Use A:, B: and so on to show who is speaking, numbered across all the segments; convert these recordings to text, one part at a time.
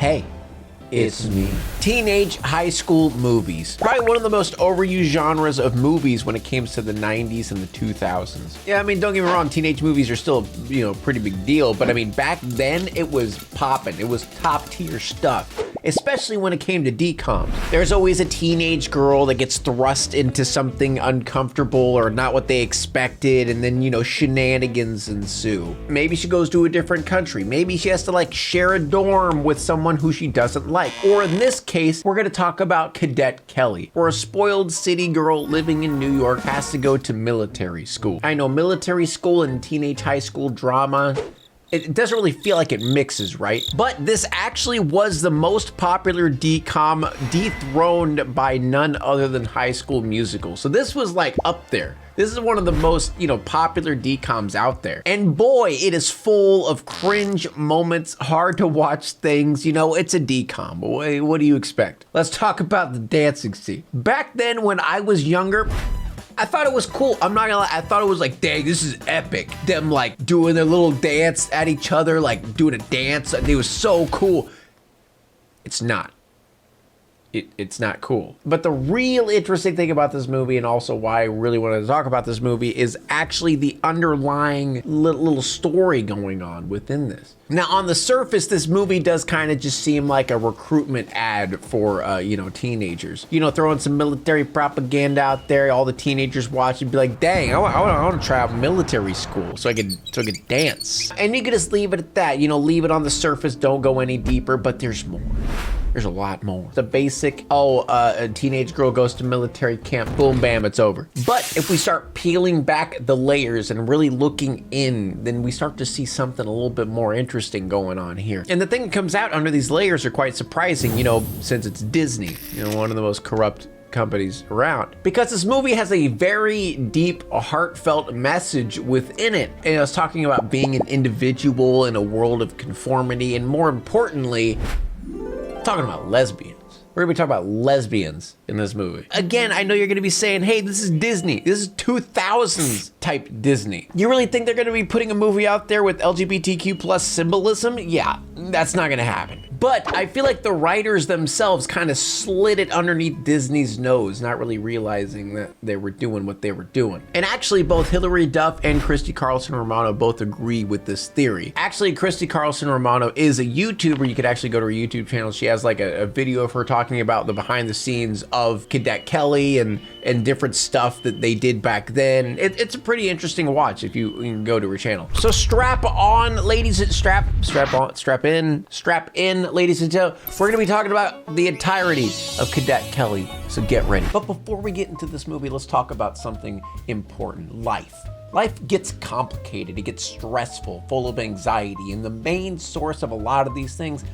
A: Hey, it's me. Teenage high school movies. Probably one of the most overused genres of movies when it comes to the 90s and the 2000s. Yeah, I mean, don't get me wrong, teenage movies are still, pretty big deal, but I mean, back then it was popping. It was top tier stuff. Especially when it came to DCOMs. There's always a teenage girl that gets thrust into something uncomfortable or not what they expected, and then, shenanigans ensue. Maybe she goes to a different country. Maybe she has to share a dorm with someone who she doesn't like. Or in this case, we're gonna talk about Cadet Kelly, where a spoiled city girl living in New York has to go to military school. I know military school and teenage high school drama, it doesn't really feel like it mixes, right? But this actually was the most popular DCOM, dethroned by none other than High School Musical. So this was up there. This is one of the most, popular DCOMs out there. And boy, it is full of cringe moments, hard to watch things. It's a DCOM. What do you expect? Let's talk about the dancing scene. Back then when I was younger, I thought it was cool. I'm not gonna lie. I thought it was dang, this is epic. Them doing their little dance at each other, doing a dance. It was so cool. It's not. It's not cool. But the real interesting thing about this movie, and also why I really wanted to talk about this movie, is actually the underlying little story going on within this. Now, on the surface, this movie does kind of just seem like a recruitment ad for, teenagers. Throwing some military propaganda out there, all the teenagers watch and be like, dang, I want to try out military school so I could dance. And you could just leave it at that, leave it on the surface, don't go any deeper, but there's more. There's a lot more. The basic, a teenage girl goes to military camp, boom, bam, it's over. But if we start peeling back the layers and really looking in, then we start to see something a little bit more interesting going on here. And the thing that comes out under these layers are quite surprising, since it's Disney, one of the most corrupt companies around, because this movie has a very deep, heartfelt message within it. And it's talking about being an individual in a world of conformity, and more importantly, talking about lesbians. We're gonna be talking about lesbians in this movie. Again, I know you're gonna be saying, hey, this is Disney. This is 2000s type Disney. You really think they're gonna be putting a movie out there with LGBTQ plus symbolism? Yeah, that's not gonna happen. But I feel like the writers themselves kind of slid it underneath Disney's nose, not really realizing that they were doing what they were doing. And actually, both Hilary Duff and Christy Carlson Romano both agree with this theory. Actually, Christy Carlson Romano is a YouTuber. You could actually go to her YouTube channel. She has a video of her talking about the behind the scenes of Cadet Kelly and different stuff that they did back then. It's a pretty interesting watch if you can go to her channel. So strap on, ladies, strap in, ladies and gentlemen. We're gonna be talking about the entirety of Cadet Kelly, so get ready. But before we get into this movie, let's talk about something important: life. Life gets complicated, it gets stressful, full of anxiety, and the main source of a lot of these things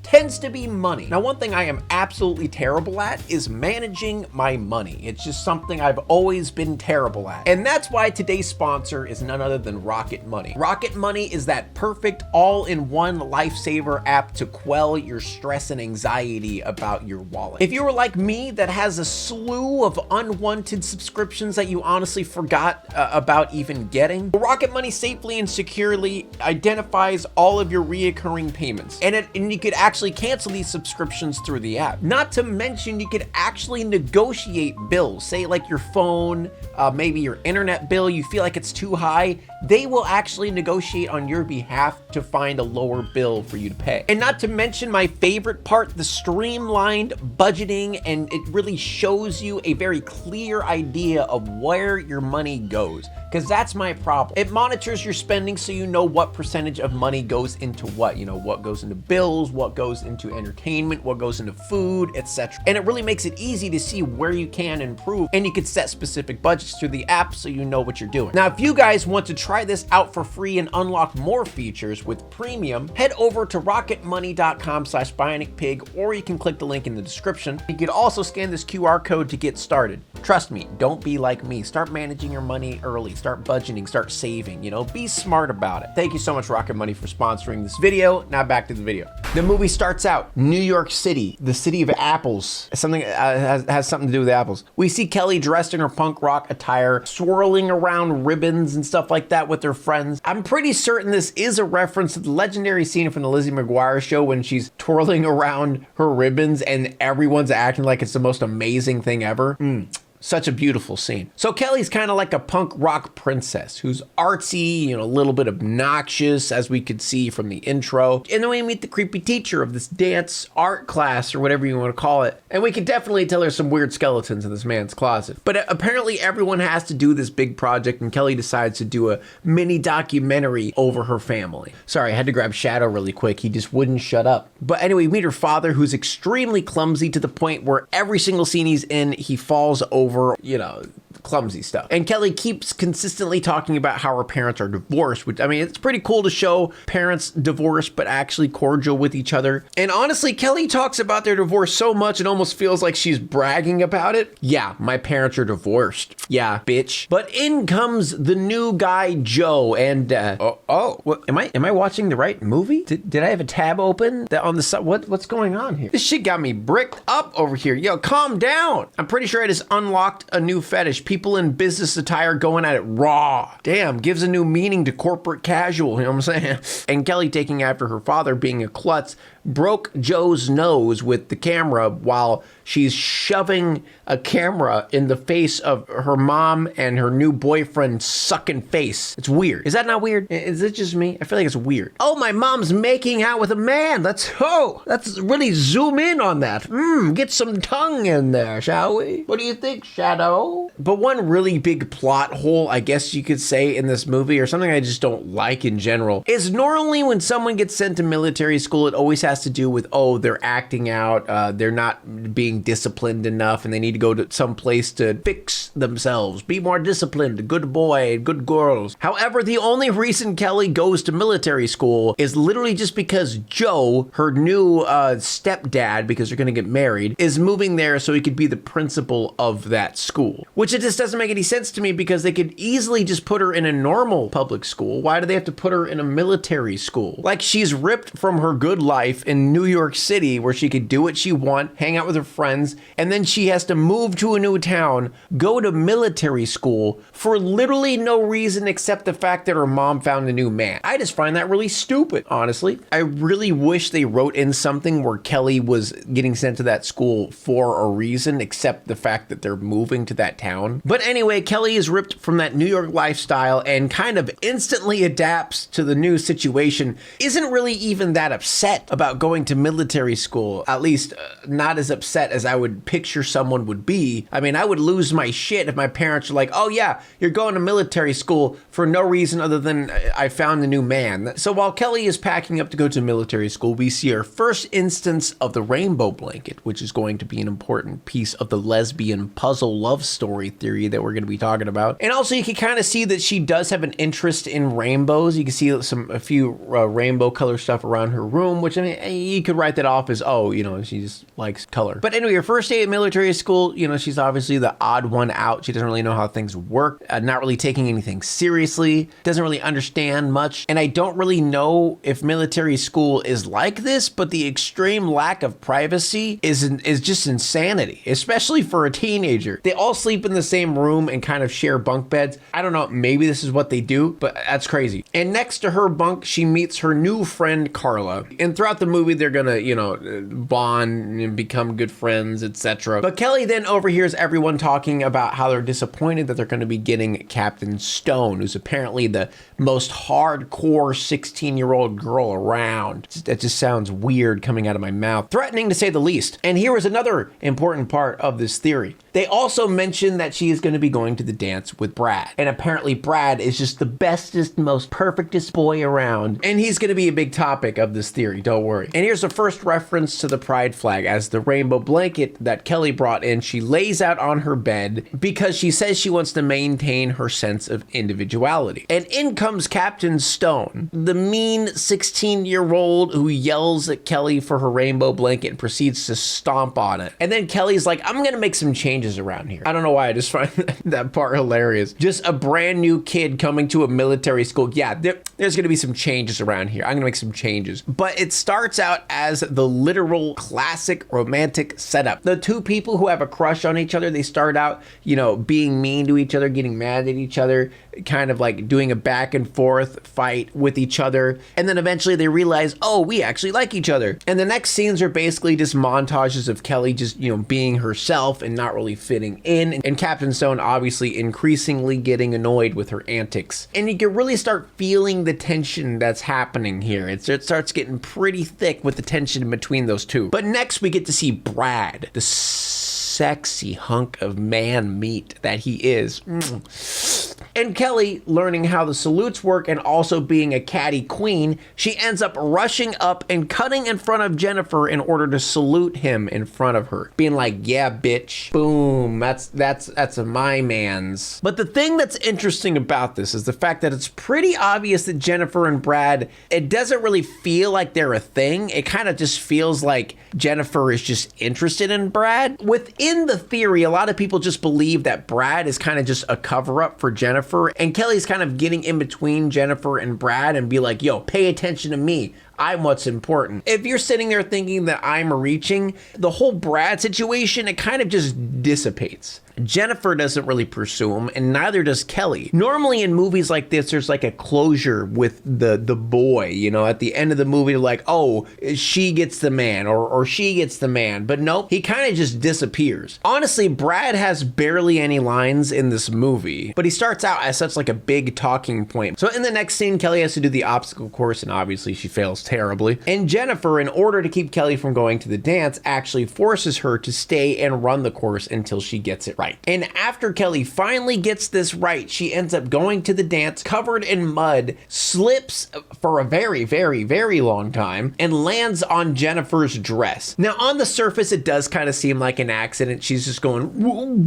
A: tends to be money. Now, one thing I am absolutely terrible at is managing my money. It's just something I've always been terrible at. And that's why today's sponsor is none other than Rocket Money. Rocket Money is that perfect all-in-one lifesaver app to quell your stress and anxiety about your wallet. If you were like me that has a slew of unwanted subscriptions that you honestly forgot about even getting, Rocket Money safely and securely identifies all of your reoccurring payments. And you could actually cancel these subscriptions through the app. Not to mention, you could actually negotiate bills. Say your phone, maybe your internet bill, you feel like it's too high. They will actually negotiate on your behalf to find a lower bill for you to pay. And not to mention my favorite part, the streamlined budgeting, and it really shows you a very clear idea of where your money goes. Because that's my problem. It monitors your spending so you know what percentage of money goes into what. What goes into bills, what goes into entertainment, what goes into food, etc. And it really makes it easy to see where you can improve. And you can set specific budgets through the app so you know what you're doing. Now, if you guys want to try this out for free and unlock more features with premium, head over to rocketmoney.com/bionicpig, or you can click the link in the description. You can also scan this QR code to get started. Trust me, don't be like me. Start managing your money early, start budgeting, start saving, be smart about it. Thank you so much, Rocket Money, for sponsoring this video. Now back to the video. The movie starts out, New York City, the city of apples. Something has something to do with apples. We see Kelly dressed in her punk rock attire, swirling around ribbons and stuff like that with her friends. I'm pretty certain this is a reference to the legendary scene from the Lizzie McGuire show when she's twirling around her ribbons and everyone's acting like it's the most amazing thing ever. Such a beautiful scene. So Kelly's kind of like a punk rock princess who's artsy, a little bit obnoxious, as we could see from the intro. And then we meet the creepy teacher of this dance art class, or whatever you want to call it. And we can definitely tell there's some weird skeletons in this man's closet. But apparently everyone has to do this big project, and Kelly decides to do a mini documentary over her family. Sorry, I had to grab Shadow really quick. He just wouldn't shut up. But anyway, we meet her father, who's extremely clumsy to the point where every single scene he's in, he falls over, clumsy stuff. And Kelly keeps consistently talking about how her parents are divorced, which, it's pretty cool to show parents divorced, but actually cordial with each other. And honestly, Kelly talks about their divorce so much, it almost feels like she's bragging about it. Yeah, my parents are divorced. Yeah, bitch. But in comes the new guy, Joe, and, what, am I watching the right movie? Did I have a tab open on the side? What's going on here? This shit got me bricked up over here. Yo, calm down. I'm pretty sure I just unlocked a new fetish. People in business attire going at it raw. Damn, gives a new meaning to corporate casual, you know what I'm saying? And Kelly, taking after her father being a klutz, broke Joe's nose with the camera while she's shoving a camera in the face of her mom and her new boyfriend's sucking face. It's weird. Is that not weird? Is it just me? I feel like it's weird. Oh, my mom's making out with a man. Let's really zoom in on that. Get some tongue in there, shall we? What do you think, Shadow? But one really big plot hole, I guess you could say, in this movie, or something I just don't like in general, is normally when someone gets sent to military school, it always has to do with, they're acting out, they're not being disciplined enough, and they need to go to some place to fix themselves, be more disciplined, good boy, good girls. However, the only reason Kelly goes to military school is literally just because Joe, her new stepdad, because they're gonna get married, is moving there so he could be the principal of that school. Which it just doesn't make any sense to me, because they could easily just put her in a normal public school. Why do they have to put her in a military school? Like, she's ripped from her good life in New York City where she could do what she wants, hang out with her friends, and then she has to move to a new town, go to military school for literally no reason except the fact that her mom found a new man. I just find that really stupid, honestly. I really wish they wrote in something where Kelly was getting sent to that school for a reason except the fact that they're moving to that town. But anyway, Kelly is ripped from that New York lifestyle and kind of instantly adapts to the new situation. Isn't really even that upset about going to military school, at least not as upset as I would picture someone would be. I mean, I would lose my shit if my parents were like, oh yeah, you're going to military school for no reason other than I found a new man. So while Kelly is packing up to go to military school, we see our first instance of the rainbow blanket, which is going to be an important piece of the lesbian puzzle love story theory that we're going to be talking about. And also you can kind of see that she does have an interest in rainbows. You can see a few rainbow color stuff around her room, which, I mean, you could write that off as, she just likes color. But anyway, her first day at military school, she's obviously the odd one out. She doesn't really know how things work, not really taking anything seriously, doesn't really understand much. And I don't really know if military school is like this, but the extreme lack of privacy is just insanity, especially for a teenager. They all sleep in the same room and kind of share bunk beds. I don't know, maybe this is what they do, but that's crazy. And next to her bunk, she meets her new friend, Carla. And throughout the movie, they're gonna, bond and become good friends, etc. But Kelly then overhears everyone talking about how they're disappointed that they're gonna be getting Captain Stone, who's apparently the most hardcore 16-year-old girl around. That just sounds weird coming out of my mouth. Threatening, to say the least. And here is another important part of this theory. They also mention that she is going to be going to the dance with Brad. And apparently Brad is just the bestest, most perfectest boy around. And he's going to be a big topic of this theory, don't worry. And here's the first reference to the pride flag, as the rainbow blanket that Kelly brought in, she lays out on her bed because she says she wants to maintain her sense of individuality. And in comes Captain Stone, the mean 16-year-old who yells at Kelly for her rainbow blanket and proceeds to stomp on it. And then Kelly's like, I'm going to make some changes changes around here. I don't know why, I just find that part hilarious. Just a brand new kid coming to a military school. Yeah, there's gonna be some changes around here. I'm gonna make some changes. But it starts out as the literal classic romantic setup. The two people who have a crush on each other, they start out, you know, being mean to each other, getting mad at each other, kind of like doing a back and forth fight with each other. And then eventually they realize, oh, we actually like each other. And the next scenes are basically just montages of Kelly just, you know, being herself and not really fitting in. And Captain Stone obviously increasingly getting annoyed with her antics. And you can really start feeling the tension that's happening here. It starts getting pretty thick with the tension between those two. But next we get to see Brad, the sexy hunk of man meat that he is. And Kelly, learning how the salutes work and also being a catty queen, she ends up rushing up and cutting in front of Jennifer in order to salute him in front of her, being like, yeah, bitch, boom, that's a my man's. But the thing that's interesting about this is the fact that it's pretty obvious that Jennifer and Brad, it doesn't really feel like they're a thing. It kind of just feels like Jennifer is just interested in Brad. Within the theory, a lot of people just believe that Brad is kind of just a cover-up for Jennifer, and Kelly's kind of getting in between Jennifer and Brad and be like, yo, pay attention to me. I'm what's important. If you're sitting there thinking that I'm reaching, the whole Brad situation, it kind of just dissipates. Jennifer doesn't really pursue him, and neither does Kelly. Normally in movies like this, there's like a closure with the boy, you know, at the end of the movie, like, oh, she gets the man or she gets the man. But nope, he kind of just disappears. Honestly, Brad has barely any lines in this movie, but he starts out as such like a big talking point. So in the next scene, Kelly has to do the obstacle course, and obviously she fails terribly. And Jennifer, in order to keep Kelly from going to the dance, actually forces her to stay and run the course until she gets it right. And after Kelly finally gets this right, she ends up going to the dance covered in mud, slips for a very, very, very long time, and lands on Jennifer's dress. Now, on the surface, it does kind of seem like an accident. She's just going,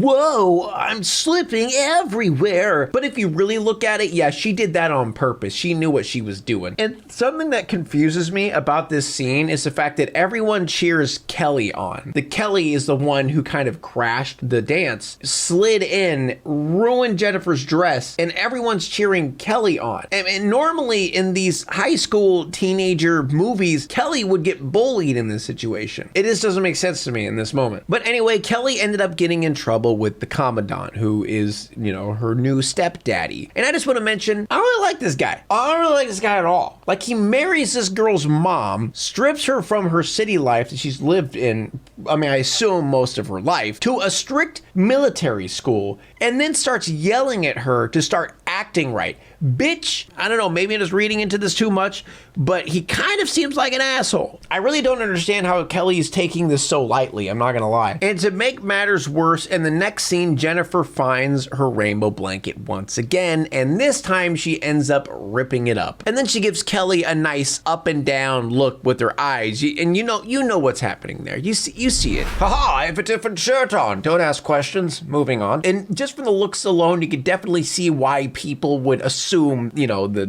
A: whoa, I'm slipping everywhere. But if you really look at it, yeah, she did that on purpose. She knew what she was doing. And something that confuses me about this scene is the fact that everyone cheers Kelly on. The Kelly is the one who kind of crashed the dance, slid in, ruined Jennifer's dress, and everyone's cheering Kelly on. And normally in these high school teenager movies, Kelly would get bullied in this situation. It just doesn't make sense to me in this moment. But anyway, Kelly ended up getting in trouble with the commandant, who is, you know, her new stepdaddy. And I just want to mention, I don't really like this guy. I don't really like this guy at all. Like, he marries this girl's mom, strips her from her city life that she's lived in, I mean, I assume most of her life, to a strict military school, and then starts yelling at her to start acting right. Bitch, I don't know, maybe I'm just reading into this too much, but he kind of seems like an asshole. I really don't understand how Kelly's taking this so lightly, I'm not gonna lie. And to make matters worse, in the next scene, Jennifer finds her rainbow blanket once again, and this time she ends up ripping it up. And then she gives Kelly a nice up and down look with her eyes, and you know what's happening there. You see it. Haha, I have a different shirt on. Don't ask questions. Moving on. And just from the looks alone, you could definitely see why people would assume, you know, the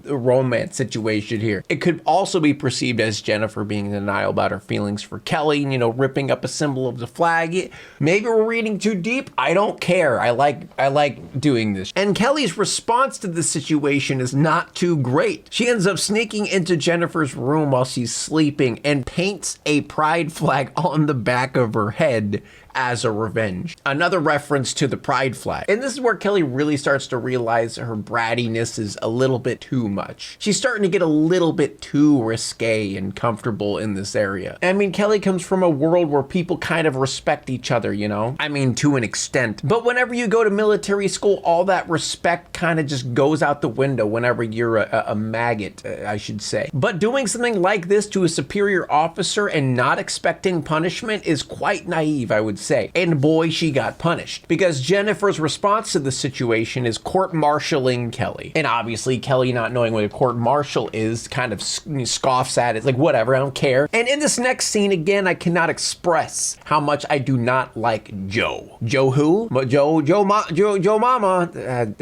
A: romance situation here. It could also be perceived as Jennifer being in denial about her feelings for Kelly, you know, ripping up a symbol of the flag. Maybe we're reading too deep. I don't care. I like doing this. And Kelly's response to this situation is not too great. She ends up sneaking into Jennifer's room while she's sleeping and paints a pride flag on the back of her head as a revenge. Another reference to the pride flag. And this is where Kelly really starts to realize her brattiness is a little bit too much. She's starting to get a little bit too risque and comfortable in this area. I mean, Kelly comes from a world where people kind of respect each other, you know? I mean, to an extent. But whenever you go to military school, all that respect kind of just goes out the window whenever you're a maggot, I should say. But doing something like this to a superior officer and not expecting punishment is quite naive, I would say. And boy, she got punished, because Jennifer's response to the situation is court-martialing Kelly. And obviously Kelly, not knowing what a court-martial is, kind of scoffs at it. It's like, whatever, I don't care. And in this next scene, again, I cannot express how much I do not like Joe. Joe who? Joe Mama.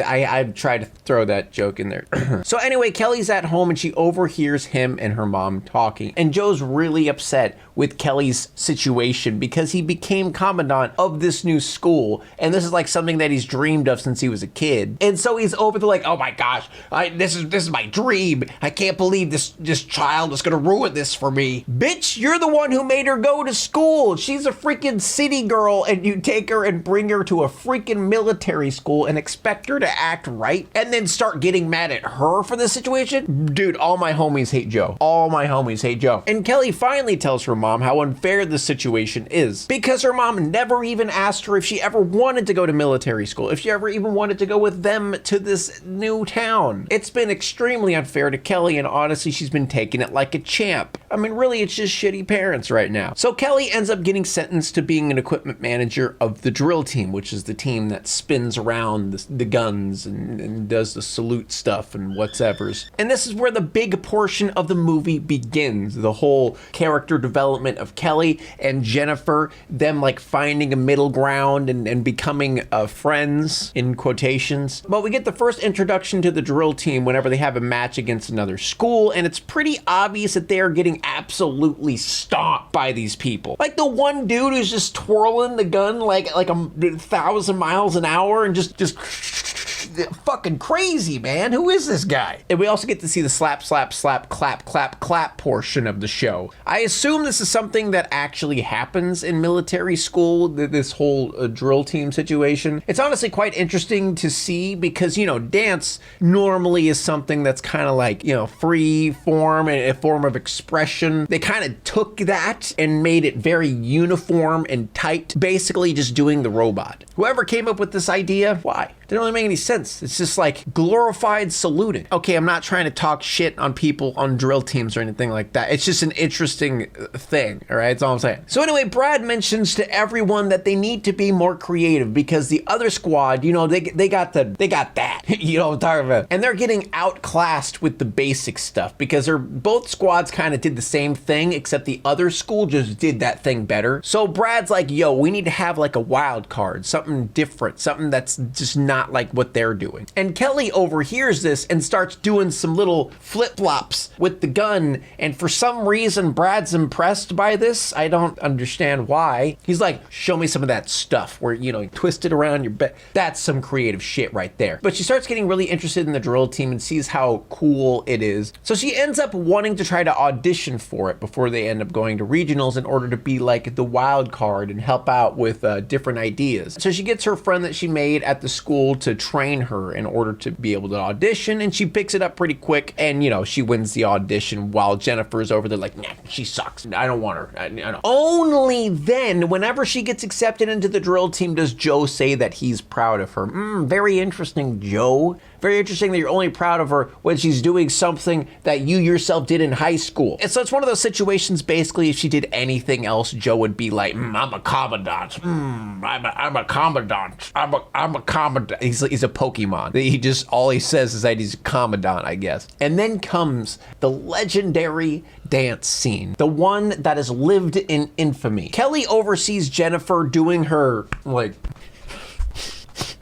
A: I tried to throw that joke in there. So anyway, Kelly's at home and she overhears him and her mom talking. And Joe's really upset with Kelly's situation because he became commandant of this new school. And this is like something that he's dreamed of since he was a kid. And so he's over to like, oh my gosh, this is my dream. I can't believe this child is gonna ruin this for me. Bitch, you're the one who made her go to school. She's a freaking city girl, and you take her and bring her to a freaking military school and expect her to act right and then start getting mad at her for this situation? Dude, all my homies hate Joe. All my homies hate Joe. And Kelly finally tells her mom how unfair the situation is because her mom never even asked her if she ever wanted to go to military school, if she ever even wanted to go with them to this new town. It's been extremely unfair to Kelly, and honestly, she's been taking it like a champ. I mean, really, it's just shitty parents right now. So Kelly ends up getting sentenced to being an equipment manager of the drill team, which is the team that spins around the guns and does the salute stuff and whatevers. And this is where the big portion of the movie begins. The whole character development of Kelly and Jennifer, them like finding a middle ground and becoming friends, in quotations. But we get the first introduction to the drill team whenever they have a match against another school, and it's pretty obvious that they are getting absolutely stomped by these people. Like the one dude who's just twirling the gun like 1,000 miles an hour and just fucking crazy, man. Who is this guy? And we also get to see the slap, slap, slap, clap, clap, clap portion of the show. I assume this is something that actually happens in military school, this whole drill team situation. It's honestly quite interesting to see because, you know, dance normally is something that's kind of like, you know, free form and a form of expression. They kind of took that and made it very uniform and tight, basically just doing the robot. Whoever came up with this idea, why? Didn't really make any sense. It's just like glorified saluting. Okay, I'm not trying to talk shit on people on drill teams or anything like that. It's just an interesting thing, all right? That's all I'm saying. So anyway, Brad mentions to everyone that they need to be more creative because the other squad, you know, they got that. You know what I'm talking about? And they're getting outclassed with the basic stuff because both squads kind of did the same thing, except the other school just did that thing better. So Brad's like, yo, we need to have like a wild card, something different, something that's just not like what they're doing. And Kelly overhears this and starts doing some little flip-flops with the gun, and for some reason Brad's impressed by this. I don't understand why. He's like, show me some of that stuff where, you know, you twist it around your back. That's some creative shit right there. But she starts getting really interested in the drill team and sees how cool it is. So she ends up wanting to try to audition for it before they end up going to regionals in order to be like the wild card and help out with different ideas. So she gets her friend that she made at the school to train her in order to be able to audition, and she picks it up pretty quick, and you know, she wins the audition while Jennifer's over there like, nah, she sucks, I don't want her. I don't. Only then, whenever she gets accepted into the drill team, does Joe say that he's proud of her. Very interesting, Joe. Very interesting that you're only proud of her when she's doing something that you yourself did in high school. And so it's one of those situations, basically, if she did anything else, Joe would be like, I'm a commandant. I'm a commandant. I'm a commandant. He's a Pokemon. All he says is that he's a commandant, I guess. And then comes the legendary dance scene, the one that has lived in infamy. Kelly oversees Jennifer doing her, like,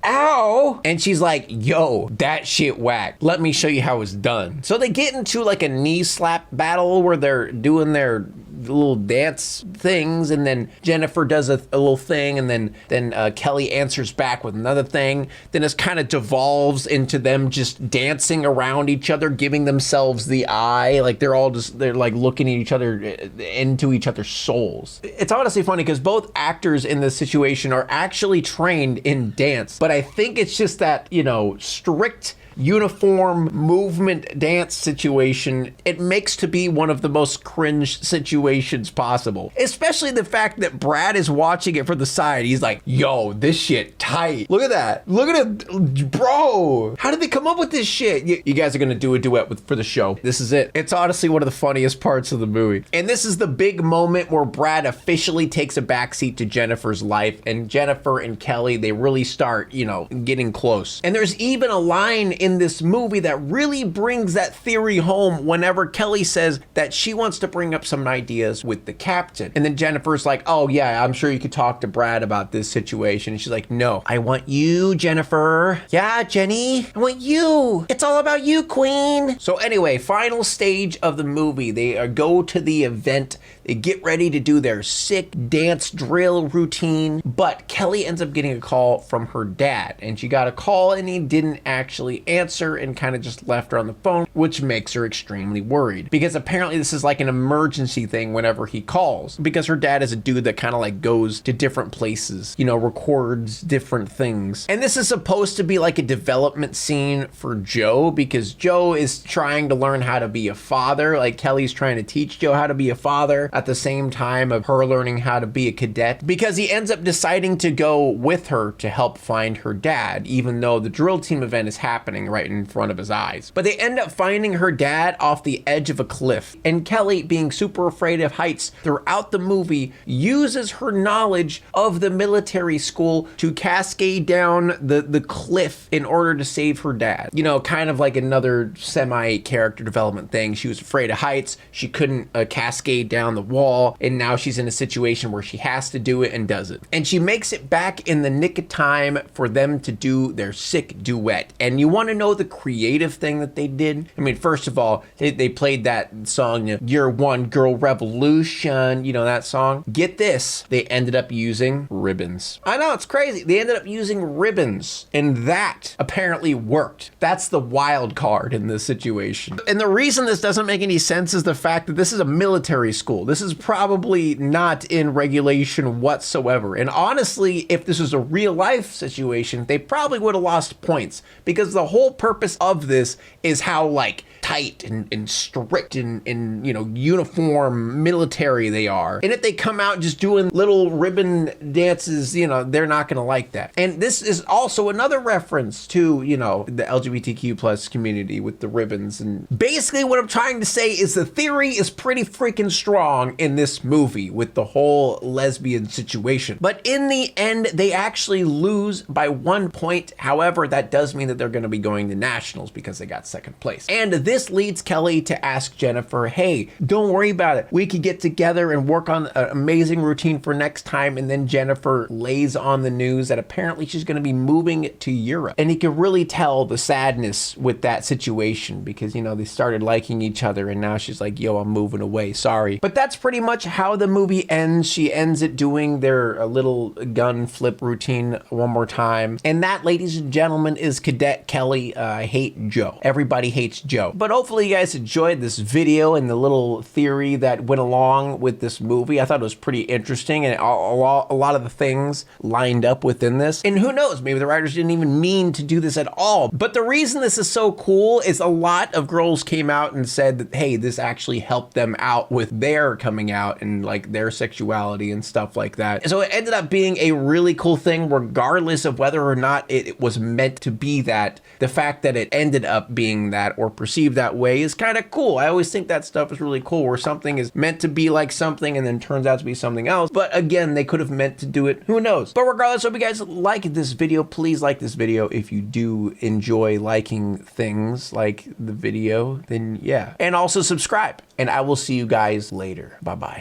A: ow, and she's like, yo, that shit whack. Let me show you how it's done. So they get into like a knee slap battle where they're doing their little dance things, and then Jennifer does a little thing, and then Kelly answers back with another thing. Then it kind of devolves into them just dancing around each other, giving themselves the eye, like they're like looking at each other, into each other's souls. It's honestly funny because both actors in this situation are actually trained in dance, but I think it's just that, you know, strict uniform movement dance situation, it makes to be one of the most cringe situations possible. Especially the fact that Brad is watching it from the side. He's like, yo, this shit tight. Look at that. Look at it. Bro, how did they come up with this shit? You guys are gonna do a duet for the show. This is it. It's honestly one of the funniest parts of the movie. And this is the big moment where Brad officially takes a backseat to Jennifer's life, and Jennifer and Kelly, they really start, you know, getting close. And there's even a line in this movie that really brings that theory home whenever Kelly says that she wants to bring up some ideas with the captain. And then Jennifer's like, oh yeah, I'm sure you could talk to Brad about this situation. And she's like, no, I want you, Jennifer. Yeah, Jenny, I want you. It's all about you, queen. So anyway, final stage of the movie, they go to the event. They get ready to do their sick dance drill routine, but Kelly ends up getting a call from her dad, and she got a call and he didn't actually answer and kind of just left her on the phone, which makes her extremely worried because apparently this is like an emergency thing whenever he calls, because her dad is a dude that kind of like goes to different places, you know, records different things. And this is supposed to be like a development scene for Joe, because Joe is trying to learn how to be a father. Like Kelly's trying to teach Joe how to be a father at the same time of her learning how to be a cadet, because he ends up deciding to go with her to help find her dad, even though the drill team event is happening right in front of his eyes. But they end up finding her dad off the edge of a cliff, and Kelly, being super afraid of heights throughout the movie, uses her knowledge of the military school to cascade down the cliff in order to save her dad. You know, kind of like another semi-character development thing. She was afraid of heights, she couldn't cascade down the wall, and now she's in a situation where she has to do it and does it. And she makes it back in the nick of time for them to do their sick duet. And you want to know the creative thing that they did? I mean, first of all, they played that song, You're One Girl Revolution, you know that song? Get this, they ended up using ribbons. I know, it's crazy. They ended up using ribbons, and that apparently worked. That's the wild card in this situation. And the reason this doesn't make any sense is the fact that this is a military school. This is probably not in regulation whatsoever. And honestly, if this was a real life situation, they probably would have lost points, because the whole purpose of this is how like tight and strict and you know, uniform military they are. And if they come out just doing little ribbon dances, you know, they're not gonna like that. And this is also another reference to, you know, the LGBTQ plus community with the ribbons. And basically what I'm trying to say is the theory is pretty freaking strong in this movie with the whole lesbian situation. But in the end, they actually lose by 1 point. However, that does mean that they're gonna be going to nationals because they got second place. And this leads Kelly to ask Jennifer, hey, don't worry about it. We could get together and work on an amazing routine for next time. And then Jennifer lays on the news that apparently she's going to be moving to Europe. And you can really tell the sadness with that situation, because, you know, they started liking each other and now she's like, yo, I'm moving away, sorry. But that's pretty much how the movie ends. She ends it doing their little gun flip routine one more time. And that, ladies and gentlemen, is Cadet Kelly. I hate Joe. Everybody hates Joe. But hopefully you guys enjoyed this video and the little theory that went along with this movie. I thought it was pretty interesting, and a lot of the things lined up within this. And who knows, maybe the writers didn't even mean to do this at all. But the reason this is so cool is a lot of girls came out and said that, hey, this actually helped them out with their coming out and like their sexuality and stuff like that. So it ended up being a really cool thing, regardless of whether or not it was meant to be that. The fact that it ended up being that or perceived that way is kind of cool. I always think that stuff is really cool, where something is meant to be like something and then turns out to be something else. But again, they could have meant to do it. Who knows? But regardless, hope you guys like this video. Please like this video if you do enjoy liking things like the video, then yeah. And also subscribe. And I will see you guys later. Bye-bye.